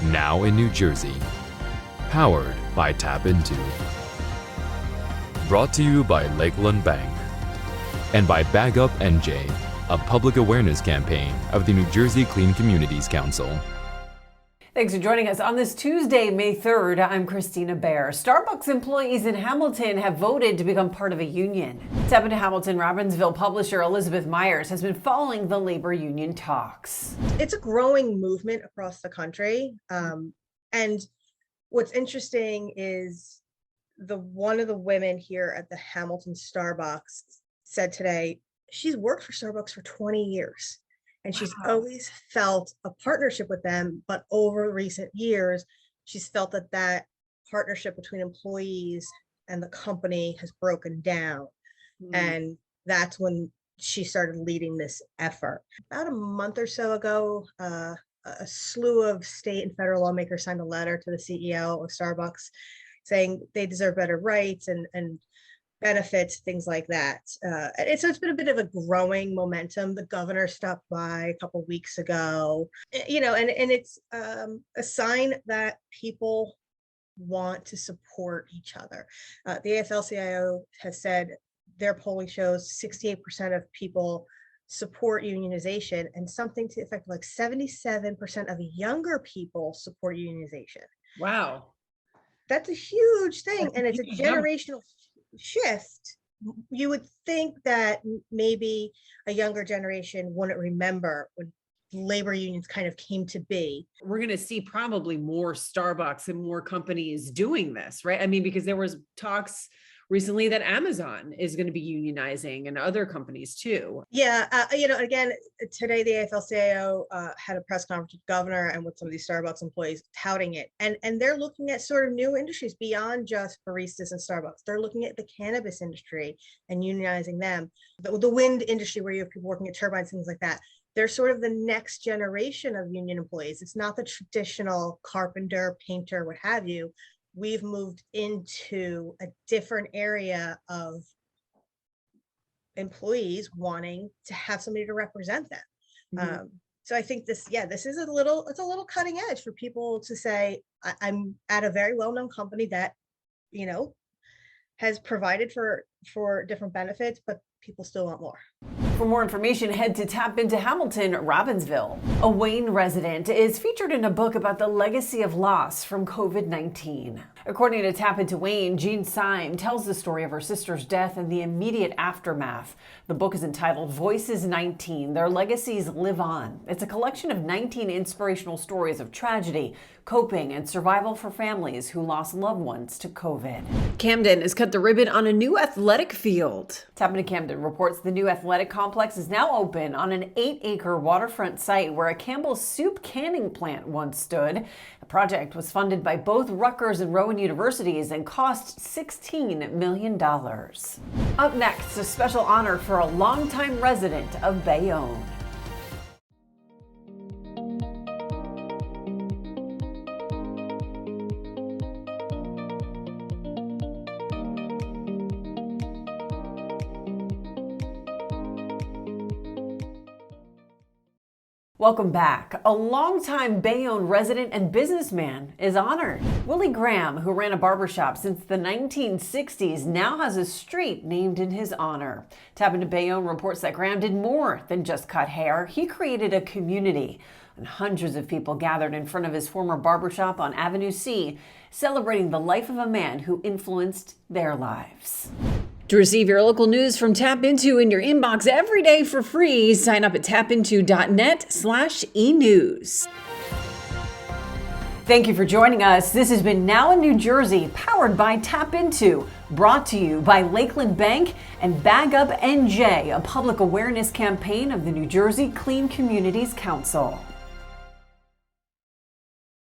now in New Jersey. Powered by TAPinto. Brought to you by Lakeland Bank. And by Bag Up NJ, a public awareness campaign of the New Jersey Clean Communities Council. Thanks for joining us on this Tuesday, May 3rd. I'm Kristina Behr. Starbucks employees in Hamilton have voted to become part of a union. TAPinto Hamilton Robbinsville publisher Elizabeth Myers has been following the labor union talks. It's a growing movement across the country. And what's interesting is one of the women here at the Hamilton Starbucks said today, she's worked for Starbucks for 20 years. And she's always felt a partnership with them, but over recent years, she's felt that partnership between employees and the company has broken down. And that's when she started leading this effort. About a month or so ago, a slew of state and federal lawmakers signed a letter to the CEO of Starbucks saying they deserve better rights and benefits, things like that. And so it's been a bit of a growing momentum. The governor stopped by a couple of weeks ago, and it's a sign that people want to support each other. The AFL-CIO has said their polling shows 68% of people support unionization, and something to the effect of like 77% of younger people support unionization. Wow. That's a huge thing. And it's a generational shift. You would think that maybe a younger generation wouldn't remember when labor unions kind of came to be. We're going to see probably more Starbucks and more companies doing this, right? I mean, because there was talks recently that Amazon is going to be unionizing and other companies too. Yeah. Again, today the AFL-CIO had a press conference with the governor and with some of these Starbucks employees touting it. And they're looking at sort of new industries beyond just baristas and Starbucks. They're looking at the cannabis industry and unionizing them. The wind industry, where you have people working at turbines, things like that. They're sort of the next generation of union employees. It's not the traditional carpenter, painter, what have you. We've moved into a different area of employees wanting to have somebody to represent them. So I think this is a little cutting edge for people to say, I'm at a very well-known company that, has provided for different benefits, but people still want more. For more information, head to TAPinto Hamilton Robbinsville. A Wayne resident is featured in a book about the legacy of loss from COVID-19. According to TAPinto Wayne, Jean Syme tells the story of her sister's death and the immediate aftermath. The book is entitled Voices 19, Their Legacies Live On. It's a collection of 19 inspirational stories of tragedy, coping, and survival for families who lost loved ones to COVID. Camden has cut the ribbon on a new athletic field. TAPinto Camden reports the new athletic complex is now open on an 8-acre waterfront site where a Campbell's soup canning plant once stood. The project was funded by both Rutgers and Rowan universities and cost $16 million. Up next, a special honor for a longtime resident of Bayonne. Welcome back. A longtime Bayonne resident and businessman is honored. Willie Graham, who ran a barbershop since the 1960s, now has a street named in his honor. TAPinto Bayonne reports that Graham did more than just cut hair. He created a community, and hundreds of people gathered in front of his former barbershop on Avenue C, celebrating the life of a man who influenced their lives. To receive your local news from TAPinto in your inbox every day for free, sign up at tapinto.net/enews. Thank you for joining us. This has been Now in New Jersey, powered by TAPinto, brought to you by Lakeland Bank and Bag Up NJ, a public awareness campaign of the New Jersey Clean Communities Council.